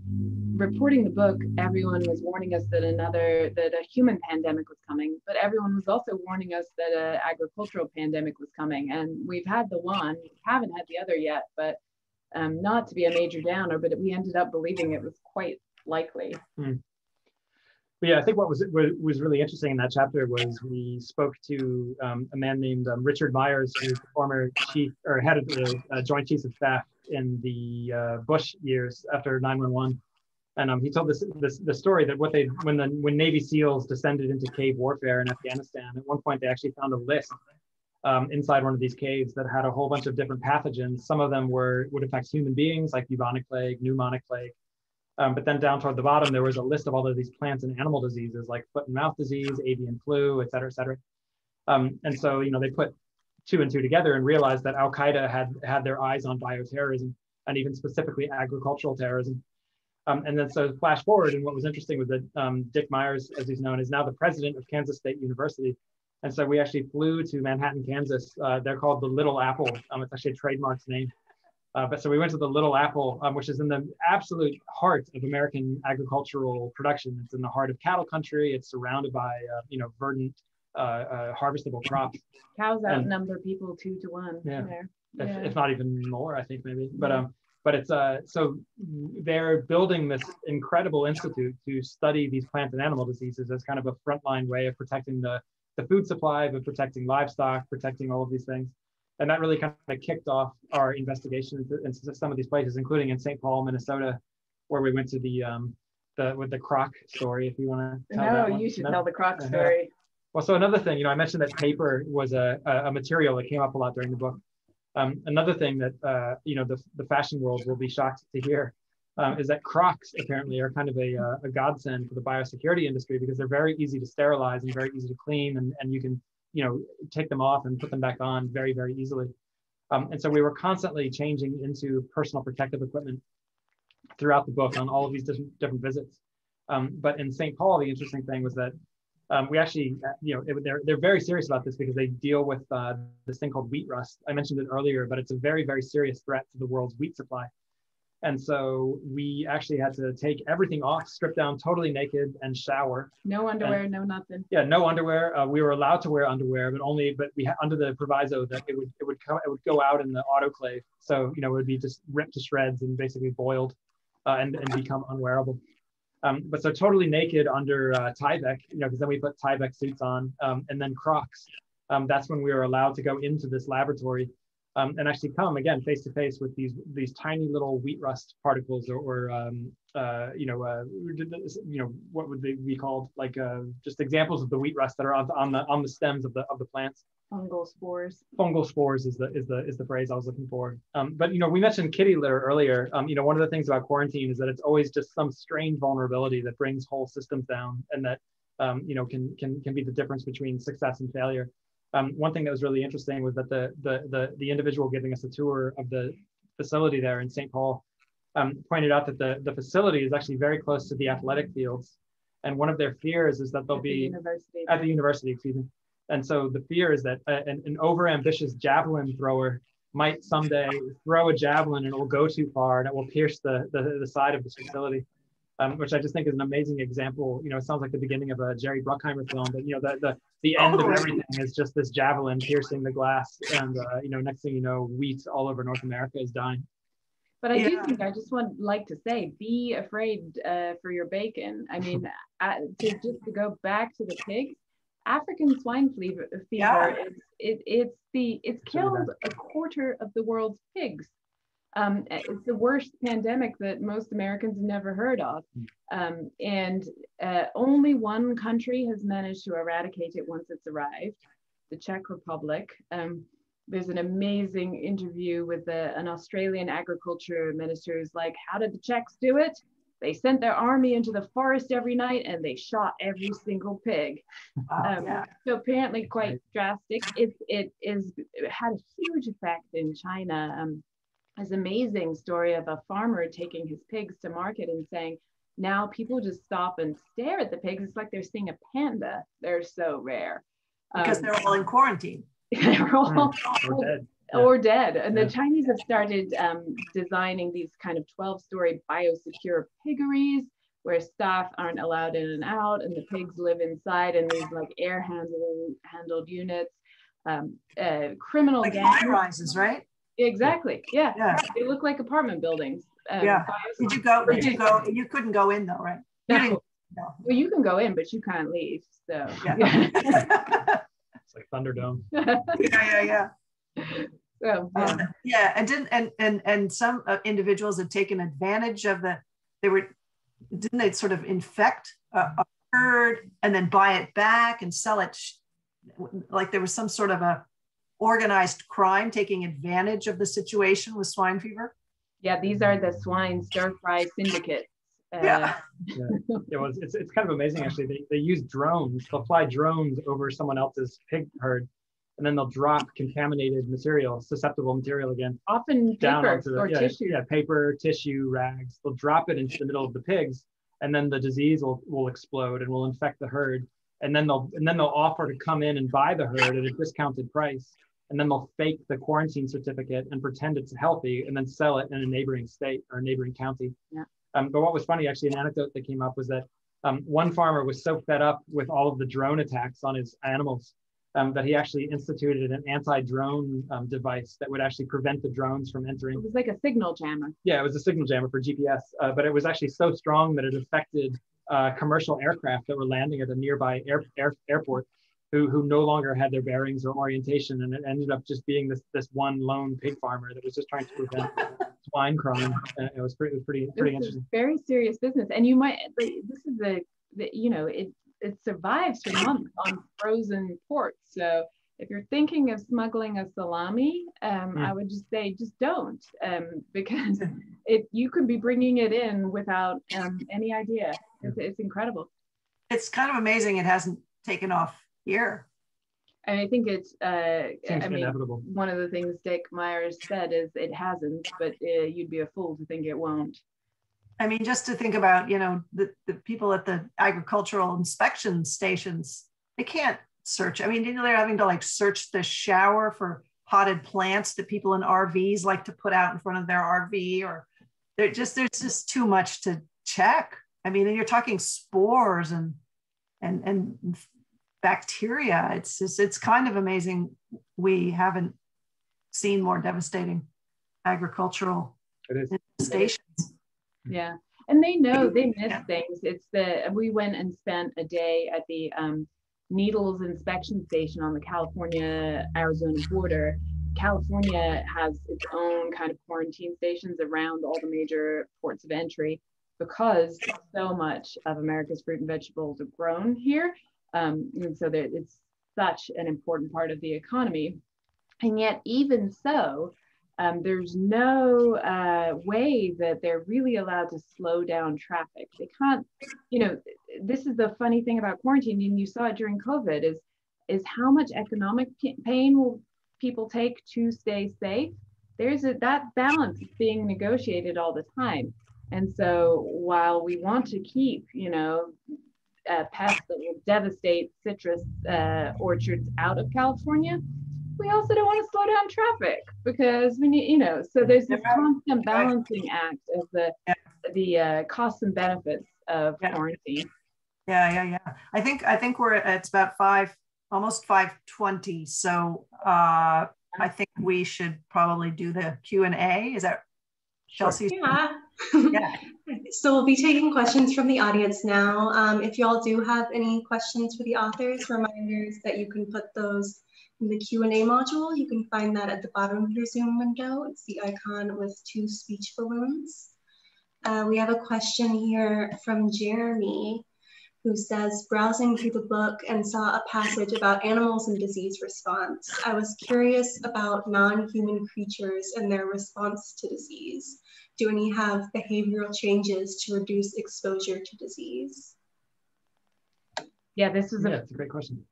reporting the book, everyone was warning us that a human pandemic was coming, but everyone was also warning us that an agricultural pandemic was coming. And we've had the one, we haven't had the other yet, but not to be a major downer, but we ended up believing it was quite likely. But yeah, I think what was really interesting in that chapter was we spoke to a man named Richard Myers, who's the former chief or head of the Joint Chiefs of Staff in the Bush years after 9/11, and he told the story that when Navy SEALs descended into cave warfare in Afghanistan, at one point they actually found a list inside one of these caves that had a whole bunch of different pathogens. Some of them would affect human beings, like bubonic plague, pneumonic plague. But then down toward the bottom, there was a list of all of these plants and animal diseases like foot and mouth disease, avian flu, et cetera, et cetera. And so, you know, they put 2 and 2 together and realized that Al-Qaeda had their eyes on bioterrorism and even specifically agricultural terrorism. And then so flash forward, and what was interesting was that Dick Myers, as he's known, is now the president of Kansas State University. And so we actually flew to Manhattan, Kansas. They're called the Little Apple. It's actually a trademark's name. But so we went to the Little Apple, which is in the absolute heart of American agricultural production. It's in the heart of cattle country. It's surrounded by, you know, verdant, harvestable crops. Cows outnumber people 2 to 1. Yeah, there. if not even more, I think maybe. But it's so they're building this incredible institute to study these plant and animal diseases as kind of a frontline way of protecting the food supply, but protecting livestock, protecting all of these things. And that really kind of kicked off our investigation into some of these places, including in St. Paul, Minnesota, where we went to the croc story, if you want to tell that one. You should tell the croc story. Well, so another thing, you know, I mentioned that paper was a material that came up a lot during the book. Another thing that, you know, the fashion world will be shocked to hear is that crocs apparently are kind of a godsend for the biosecurity industry because they're very easy to sterilize and very easy to clean, and you can, you know, take them off and put them back on very, very easily. And so we were constantly changing into personal protective equipment throughout the book on all of these different visits. But in St. Paul, the interesting thing was that we actually, you know, they're very serious about this because they deal with this thing called wheat rust. I mentioned it earlier, but it's a very, very serious threat to the world's wheat supply. And so we actually had to take everything off, strip down totally naked and shower. No underwear, no nothing. Yeah, no underwear. We were allowed to wear underwear, but we had under the proviso that it would go out in the autoclave. So, you know, it would be just ripped to shreds and basically boiled and become unwearable. But so totally naked under Tyvek, you know, because then we put Tyvek suits on and then Crocs. That's when we were allowed to go into this laboratory and actually come again face to face with these tiny little wheat rust particles, or you know, what would they be called? Like just examples of the wheat rust that are on the stems of the plants. Fungal spores. Fungal spores is the phrase I was looking for. But you know, we mentioned kitty litter earlier. You know, one of the things about quarantine is that it's always just some strange vulnerability that brings whole systems down, and that you know can be the difference between success and failure. one thing that was really interesting was that the individual giving us a tour of the facility there in St. Paul pointed out that the facility is actually very close to the athletic fields. And one of their fears is that they'll be at the university, excuse me. And so the fear is that an overambitious javelin thrower might someday throw a javelin and it will go too far and it will pierce the side of this facility, which I just think is an amazing example. You know, it sounds like the beginning of a Jerry Bruckheimer film, but you know, the end of everything is just this javelin piercing the glass, and you know, next thing you know, wheat all over North America is dying. But I do think I just like to say, be afraid for your bacon. I mean, to go back to the pigs, African swine fever it's killed a quarter of the world's pigs. It's the worst pandemic that most Americans have never heard of. And only one country has managed to eradicate it once it's arrived, the Czech Republic. There's an amazing interview with an Australian agriculture minister who's like, how did the Czechs do it? They sent their army into the forest every night and they shot every single pig. So apparently quite drastic. It had a huge effect in China. This amazing story of a farmer taking his pigs to market and saying, now people just stop and stare at the pigs. It's like they're seeing a panda. They're so rare. Because they're all in quarantine. They're all or dead. dead. And the Chinese have started designing these kind of 12-story biosecure piggeries where staff aren't allowed in and out, and the pigs live inside in these like air handled units. Criminal like gangs. high-rises, right? Exactly. Yeah. They look like apartment buildings. Did you go? You couldn't go in though, right? No. Well, you can go in, but you can't leave. So It's like Thunderdome. And some individuals had taken advantage of didn't they sort of infect a herd and then buy it back and sell it like there was some sort of a organized crime taking advantage of the situation with swine fever? Yeah, these are the swine stir-fry syndicates. It's kind of amazing actually. They use drones. They'll fly drones over someone else's pig herd, and then they'll drop contaminated material, susceptible material again. Often paper or tissue. Yeah, paper, tissue, rags. They'll drop it into the middle of the pigs, and then the disease will explode and will infect the herd. And then they'll offer to come in and buy the herd at a discounted price. And then they'll fake the quarantine certificate and pretend it's healthy, and then sell it in a neighboring state or a neighboring county. Yeah. But what was funny, actually, an anecdote that came up was that one farmer was so fed up with all of the drone attacks on his animals that he actually instituted an anti-drone device that would actually prevent the drones from entering. It was like a signal jammer. Yeah, it was a signal jammer for GPS, but it was actually so strong that it affected commercial aircraft that were landing at a nearby airport who no longer had their bearings or orientation, and it ended up just being this one lone pig farmer that was just trying to prevent swine crime. It was pretty interesting. Very serious business, and you might. This is it survives for months on frozen ports. So if you're thinking of smuggling a salami, I would just say just don't, because you could be bringing it in without any idea. It's incredible. It's kind of amazing it hasn't taken off here. And I think it's inevitable. One of the things Dick Myers said is it hasn't, but you'd be a fool to think it won't. I mean, just to think about, the people at the agricultural inspection stations, they can't search. I mean, they're having to like search the shower for potted plants that people in RVs like to put out in front of their RV, or there's just too much to check. I mean, and you're talking spores and bacteria. It's kind of amazing we haven't seen more devastating agricultural stations. Yeah, and they know they miss things. We went and spent a day at the Needles inspection station on the California-Arizona border. California has its own kind of quarantine stations around all the major ports of entry because so much of America's fruit and vegetables are grown here. And so that it's such an important part of the economy. And yet, even so, there's no way that they're really allowed to slow down traffic. They can't, this is the funny thing about quarantine, and you saw it during COVID, is is how much economic pain will people take to stay safe. That balance is being negotiated all the time. And so while we want to keep, pests that will devastate citrus orchards out of California, we also don't want to slow down traffic, because we need, so there's this constant balancing act of the costs and benefits of quarantine. Yeah. I think it's about almost 5:20. So I think we should probably do the Q&A. Is that Chelsea? Yeah. Yeah. So we'll be taking questions from the audience now. If y'all do have any questions for the authors, reminders that you can put those in the Q&A module. You can find that at the bottom of your Zoom window. It's the icon with 2 speech balloons. We have a question here from Jeremy, who says, browsing through the book and saw a passage about animals and disease response. I was curious about non-human creatures and their response to disease. Do any have behavioral changes to reduce exposure to disease? Yeah, this is it's a great question.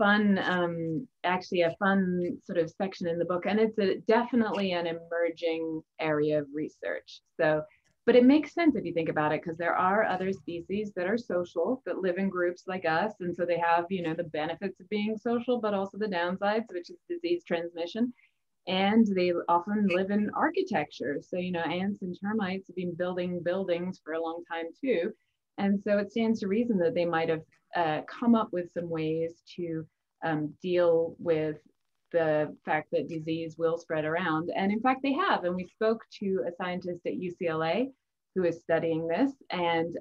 Actually a fun sort of section in the book, and it's definitely an emerging area of research. But it makes sense if you think about it, because there are other species that are social, that live in groups like us. And so they have, the benefits of being social, but also the downsides, which is disease transmission. And they often live in architecture. So, ants and termites have been building buildings for a long time too. And so it stands to reason that they might have come up with some ways to deal with the fact that disease will spread around. And in fact, they have. And we spoke to a scientist at UCLA who is studying this and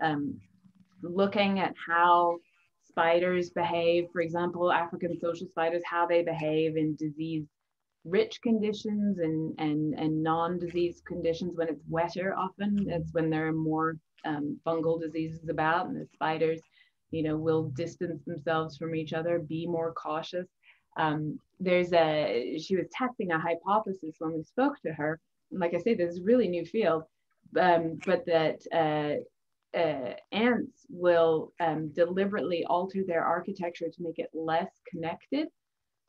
looking at how spiders behave, for example, African social spiders, how they behave in disease-rich conditions and non-disease conditions. When it's wetter, often it's when there are more fungal diseases about, and the spiders, will distance themselves from each other, be more cautious. She was testing a hypothesis when we spoke to her. Like I say, this is a really new field, but that ants will deliberately alter their architecture to make it less connected,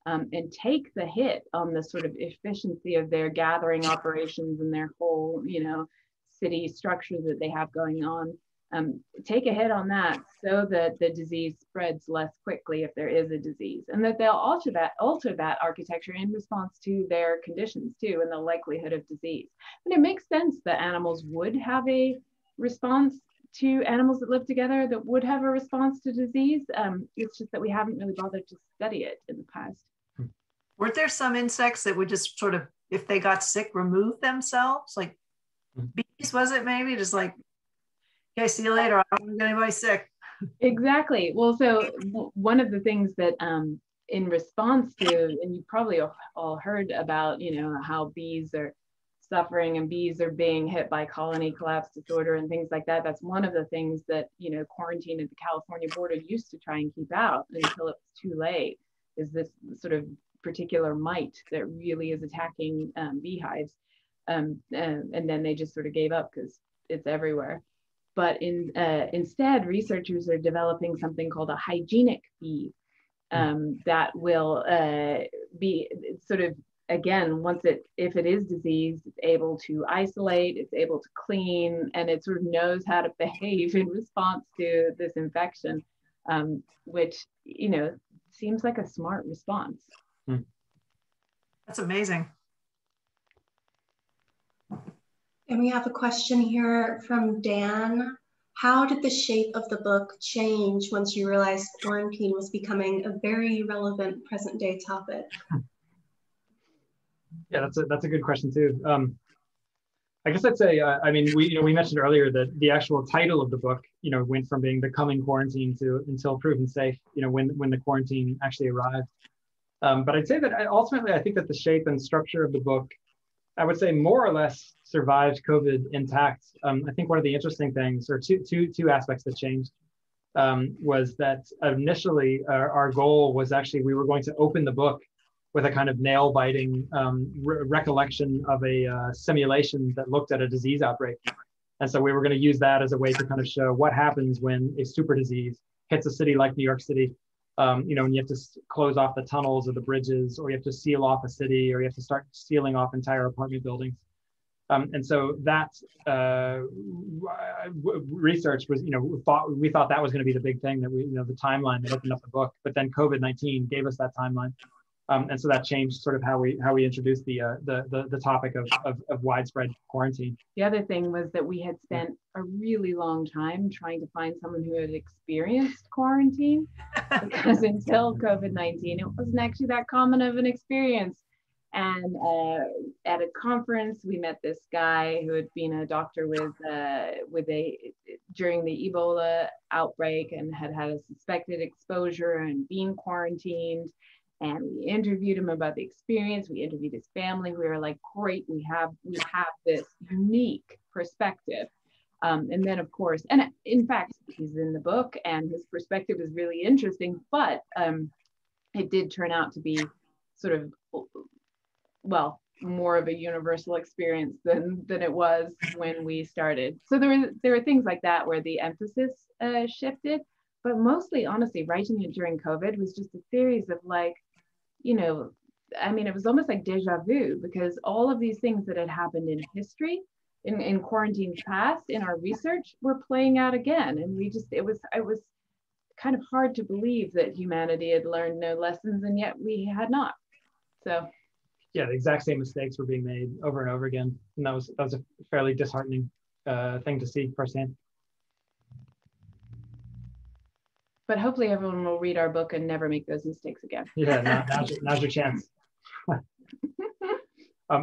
and take the hit on the sort of efficiency of their gathering operations and their whole, city structure that they have going on. Take a hit on that so that the disease spreads less quickly if there is a disease, and that they'll alter that architecture in response to their conditions too, and the likelihood of disease. And it makes sense that animals would have a response to animals that live together, that would have a response to disease. It's just that we haven't really bothered to study it in the past. Weren't there some insects that would just sort of, if they got sick, remove themselves? Like bees, was it maybe? Just like, okay, see you later. I don't want to get anybody sick. Exactly. Well, so one of the things that in response to, and you probably all heard about, how bees are suffering and bees are being hit by colony collapse disorder and things like that. That's one of the things that, quarantine at the California border used to try and keep out until it was too late, is this sort of particular mite that really is attacking beehives. And then they just sort of gave up because it's everywhere. But instead, researchers are developing something called a hygienic bee that will be sort of, again, if it is disease, it's able to isolate, it's able to clean, and it sort of knows how to behave in response to this infection, which, seems like a smart response. That's amazing. And we have a question here from Dan. How did the shape of the book change once you realized quarantine was becoming a very relevant present day topic? Yeah, that's a good question too. I guess I'd say, we mentioned earlier that the actual title of the book, went from being Becoming Quarantine to Until Proven Safe, when the quarantine actually arrived. But I'd say that ultimately, I think that the shape and structure of the book, I would say more or less survived COVID intact. I think one of the interesting things, or two aspects that changed, was that initially our goal was actually, we were going to open the book with a kind of nail-biting recollection of a simulation that looked at a disease outbreak. And so we were going to use that as a way to kind of show what happens when a super disease hits a city like New York City, you know, and you have to close off the tunnels or the bridges, or you have to seal off a city, or you have to start sealing off entire apartment buildings. And so that research was, you know, we thought that was going to be the big thing, that we, you know, the timeline that opened up the book. But then COVID-19 gave us that timeline, and so that changed sort of how we introduced the topic of widespread quarantine. The other thing was that we had spent a really long time trying to find someone who had experienced quarantine, because until COVID-19, it wasn't actually that common of an experience. And at a conference, we met this guy who had been a doctor during the Ebola outbreak and had had a suspected exposure and been quarantined. And we interviewed him about the experience. We interviewed his family. We were like, great, we have this unique perspective. And then, of course, and in fact, he's in the book, and his perspective is really interesting. But it did turn out to be sort of, well, more of a universal experience than it was when we started. So there were things like that where the emphasis shifted, but mostly, honestly, writing it during COVID was just a series of, like, you know, I mean, it was almost like deja vu, because all of these things that had happened in history, in quarantines past, in our research, were playing out again. And it was kind of hard to believe that humanity had learned no lessons, and yet we had not. So yeah, the exact same mistakes were being made over and over again, and that was a fairly disheartening thing to see firsthand. But hopefully everyone will read our book and never make those mistakes again. Yeah, now's your chance.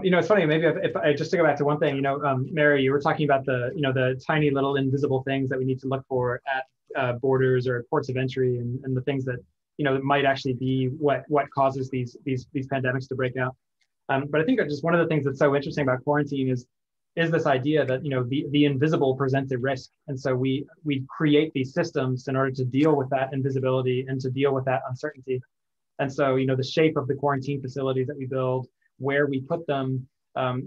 You know, it's funny, maybe if I just to go back to one thing, you know, Mary, you were talking about the tiny little invisible things that we need to look for at borders or ports of entry, and the things that, you know, that might actually be what causes these pandemics to break out. But I think just one of the things that's so interesting about quarantine is this idea that, you know, the invisible presents a risk. And so we create these systems in order to deal with that invisibility and to deal with that uncertainty. And so, you know, the shape of the quarantine facilities that we build, where we put them,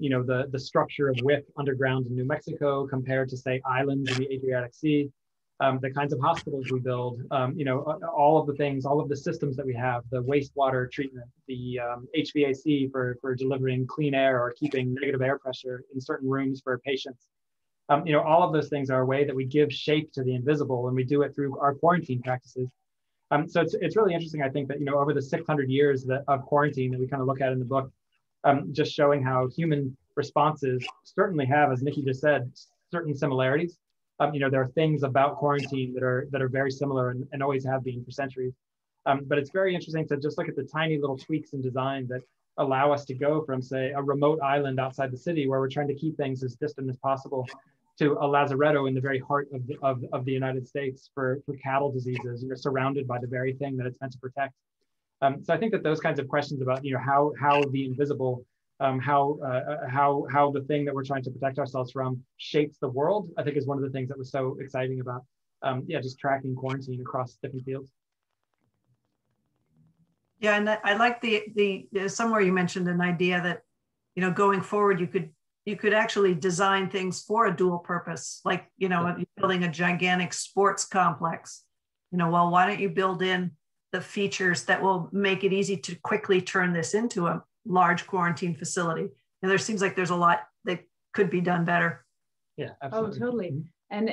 you know, the structure of WIP underground in New Mexico compared to, say, islands in the Adriatic Sea, the kinds of hospitals we build, you know, all of the things, all of the systems that we have, the wastewater treatment, the HVAC for delivering clean air or keeping negative air pressure in certain rooms for patients. You know, all of those things are a way that we give shape to the invisible, and we do it through our quarantine practices. So it's really interesting, I think, that, you know, over the 600 years of quarantine that we kind of look at in the book, just showing how human responses certainly have, as Nikki just said, certain similarities. You know, there are things about quarantine that are very similar and always have been for centuries. But it's very interesting to just look at the tiny little tweaks in design that allow us to go from, say, a remote island outside the city where we're trying to keep things as distant as possible, to a lazaretto in the very heart of the United States for cattle diseases. You're surrounded by the very thing that it's meant to protect. So I think that those kinds of questions about, you know, how the invisible, how the thing that we're trying to protect ourselves from shapes the world, I think is one of the things that was so exciting about, just tracking quarantine across different fields. Yeah, and I like the somewhere you mentioned an idea that, you know, going forward, you could actually design things for a dual purpose, like, you know, building a gigantic sports complex. You know, well, why don't you build in the features that will make it easy to quickly turn this into a large quarantine facility? And there seems like there's a lot that could be done better. Yeah, absolutely. Oh, totally. And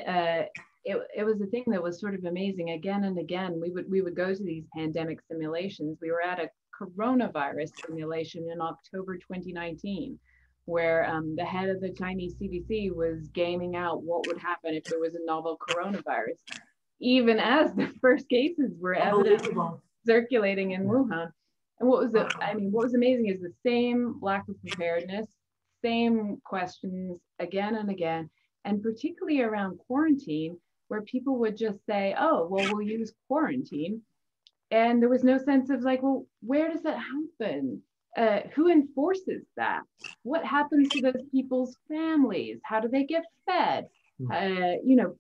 it was a thing that was sort of amazing. Again and again, we would go to these pandemic simulations. We were at a coronavirus simulation in October 2019, where the head of the Chinese CDC was gaming out what would happen if there was a novel coronavirus, even as the first cases were evidently circulating in Wuhan. And what was amazing is the same lack of preparedness, same questions again and again, and particularly around quarantine, where people would just say, oh, well, we'll use quarantine. And there was no sense of, like, well, where does that happen? Who enforces that? What happens to those people's families? How do they get fed? You know,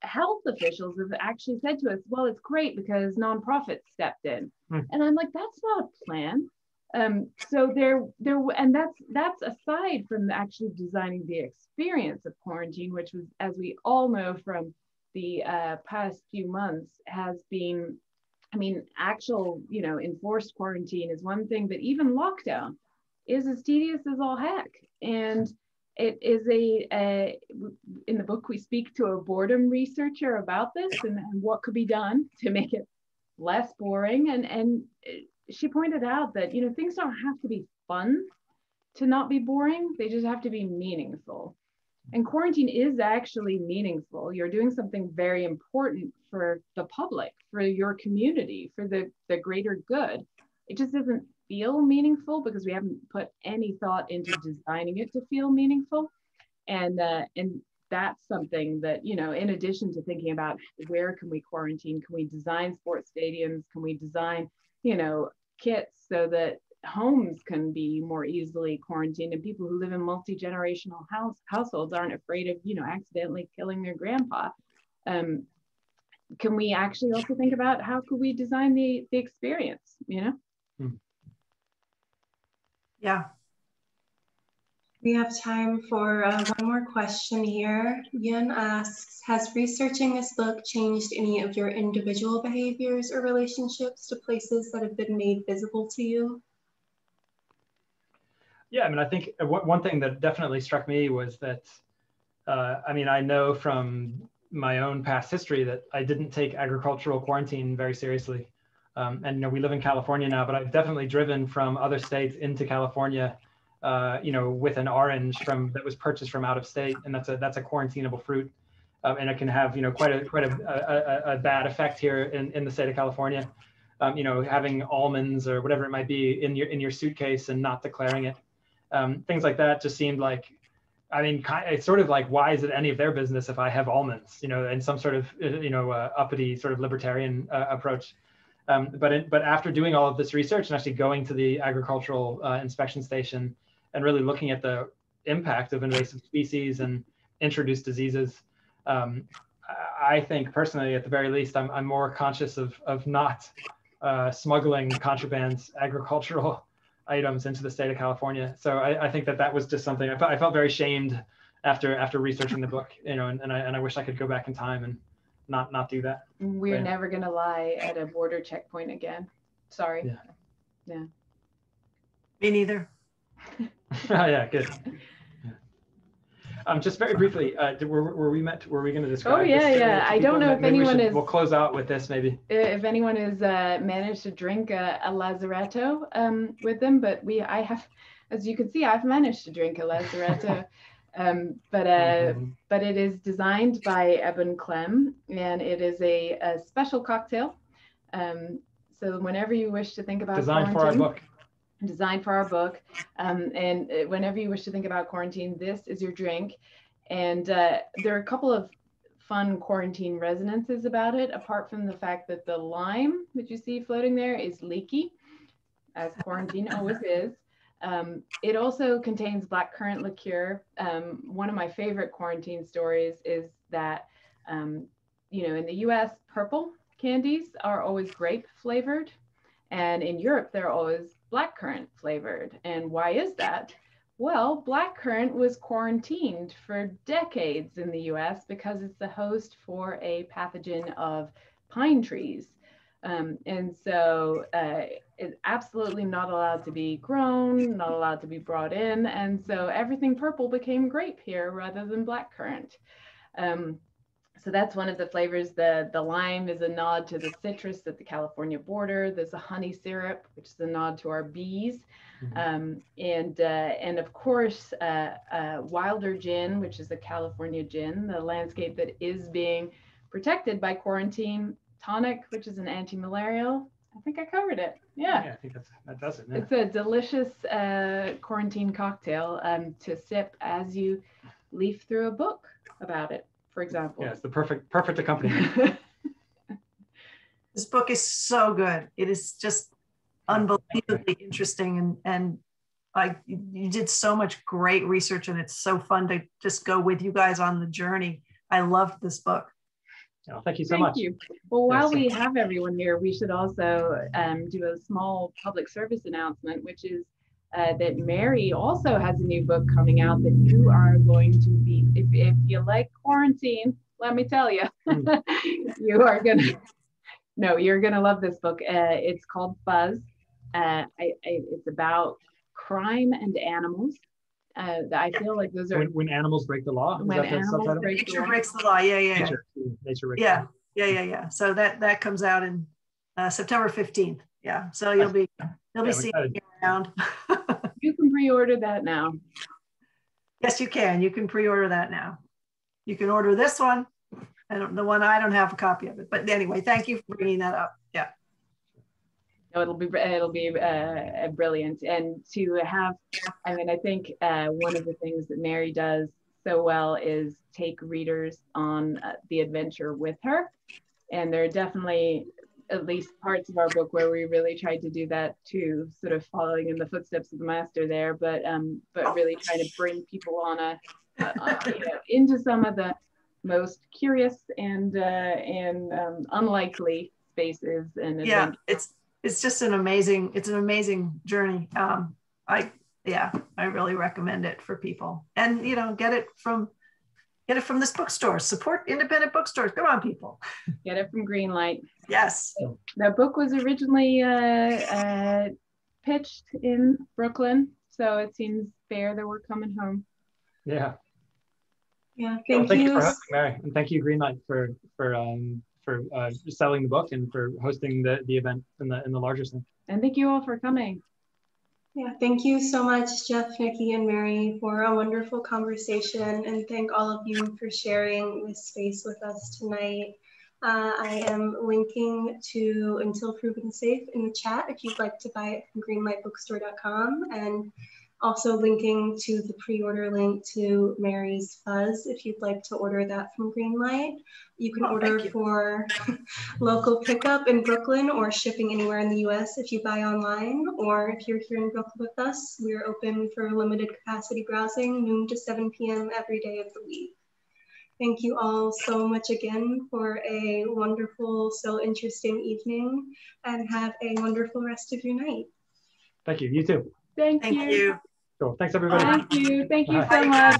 health officials have actually said to us, well, it's great because nonprofits stepped in. And I'm like, that's not a plan. So and that's aside from actually designing the experience of quarantine, which was, as we all know from the past few months, has been I mean, actual, enforced quarantine is one thing, but even lockdown is as tedious as all heck. And it is in the book, we speak to a boredom researcher about this and what could be done to make it less boring. And she pointed out that, things don't have to be fun to not be boring. They just have to be meaningful. And quarantine is actually meaningful. You're doing something very important for the public, for your community, for the greater good. It just doesn't feel meaningful because we haven't put any thought into designing it to feel meaningful. And that's something that, in addition to thinking about where can we quarantine, can we design sports stadiums, can we design, kits so that homes can be more easily quarantined and people who live in multi-generational households aren't afraid of, accidentally killing their grandpa. Can we actually also think about how could we design the experience, Yeah. We have time for one more question here. Yun asks, has researching this book changed any of your individual behaviors or relationships to places that have been made visible to you? Yeah, I mean, I think one thing that definitely struck me was that, I know from my own past history that I didn't take agricultural quarantine very seriously. And we live in California now, but I've definitely driven from other states into California, with an orange that was purchased from out of state, and that's a quarantinable fruit, and it can have quite a bad effect here in the state of California. Having almonds or whatever it might be in your suitcase and not declaring it, things like that just seemed like, it's sort of like, why is it any of their business if I have almonds? In some sort of uppity sort of libertarian approach. But after doing all of this research and actually going to the agricultural inspection station and really looking at the impact of invasive species and introduced diseases, I think personally, at the very least, I'm more conscious of not smuggling contraband agricultural items into the state of California. So I think that was just something I felt very shamed after researching the book, and I wish I could go back in time and not do that. We're never gonna lie at a border checkpoint again. Sorry. Yeah. Me neither. Oh, yeah, good. Yeah. Just very briefly, were we going to describe? Oh yeah. I don't know if anyone is. We'll close out with this maybe. If anyone has managed to drink a lazaretto with them, but I have, as you can see, I've managed to drink a lazaretto. But it is designed by Eben Clem, and it is a special cocktail. So whenever you wish to think about designed for our book, and whenever you wish to think about quarantine, this is your drink. And there are a couple of fun quarantine resonances about it, apart from the fact that the lime that you see floating there is leaky, as quarantine always is. It also contains blackcurrant liqueur. One of my favorite quarantine stories is that, in the US, purple candies are always grape flavored. And in Europe, they're always blackcurrant flavored. And why is that? Well, blackcurrant was quarantined for decades in the US because it's the host for a pathogen of pine trees. And so it's absolutely not allowed to be grown, not allowed to be brought in. And so everything purple became grape here rather than blackcurrant. So that's one of the flavors. The lime is a nod to the citrus at the California border. There's a honey syrup, which is a nod to our bees. Mm-hmm. And of course, Wilder gin, which is a California gin, the landscape that is being protected by quarantine. Tonic, which is an anti-malarial. I think I covered it. Yeah, I think that does it. Yeah. It's a delicious quarantine cocktail to sip as you leaf through a book about it, for example. Yeah, it's the perfect accompaniment. This book is so good. It is just unbelievably interesting, and you did so much great research, and it's so fun to just go with you guys on the journey. I loved this book. Oh, thank you so much. Thank you. Well, while we have everyone here, we should also do a small public service announcement, which is that Mary also has a new book coming out that you are going to be, if you like quarantine, let me tell you, you are going to No, you're gonna love this book. It's called Fuzz. It's about crime and animals. I feel like those are when animals break the law. When animals break Nature breaks the law. Yeah. Nature breaks the law. Yeah. So that comes out in September 15th. Yeah. So you'll be seeing it around. You can pre-order that now. Yes, you can. You can pre-order that now. You can order this one. I don't have a copy of it, but anyway, thank you for bringing that up. Yeah. No, it'll be brilliant. And to have, I mean, I think one of the things that Mary does so well is take readers on the adventure with her. And there are definitely at least parts of our book where we really tried to do that too, sort of following in the footsteps of the master there, but really trying to bring people on into some of the most curious and unlikely spaces and adventures. It's just an amazing journey. I really recommend it for people, and get it from this bookstore. Support independent bookstores. Come on, people. Get it from Greenlight. Yes. The book was originally pitched in Brooklyn, so it seems fair that we're coming home. Yeah. Yeah, thank you for hosting, Mary, and thank you Greenlight for selling the book and for hosting the event in the larger sense. And thank you all for coming. Yeah, thank you so much, Geoff, Nikki, and Mary, for a wonderful conversation, and thank all of you for sharing this space with us tonight. I am linking to Until Proven Safe in the chat if you'd like to buy it from greenlightbookstore.com, and also linking to the pre-order link to Mary's Fuzz if you'd like to order that from Greenlight. You can order for local pickup in Brooklyn or shipping anywhere in the US if you buy online, or if you're here in Brooklyn with us, we're open for limited capacity browsing, noon to 7 p.m. every day of the week. Thank you all so much again for a wonderful, so interesting evening, and have a wonderful rest of your night. Thank you. You too. Thank you. Cool. Thanks, everybody. Thank you so much.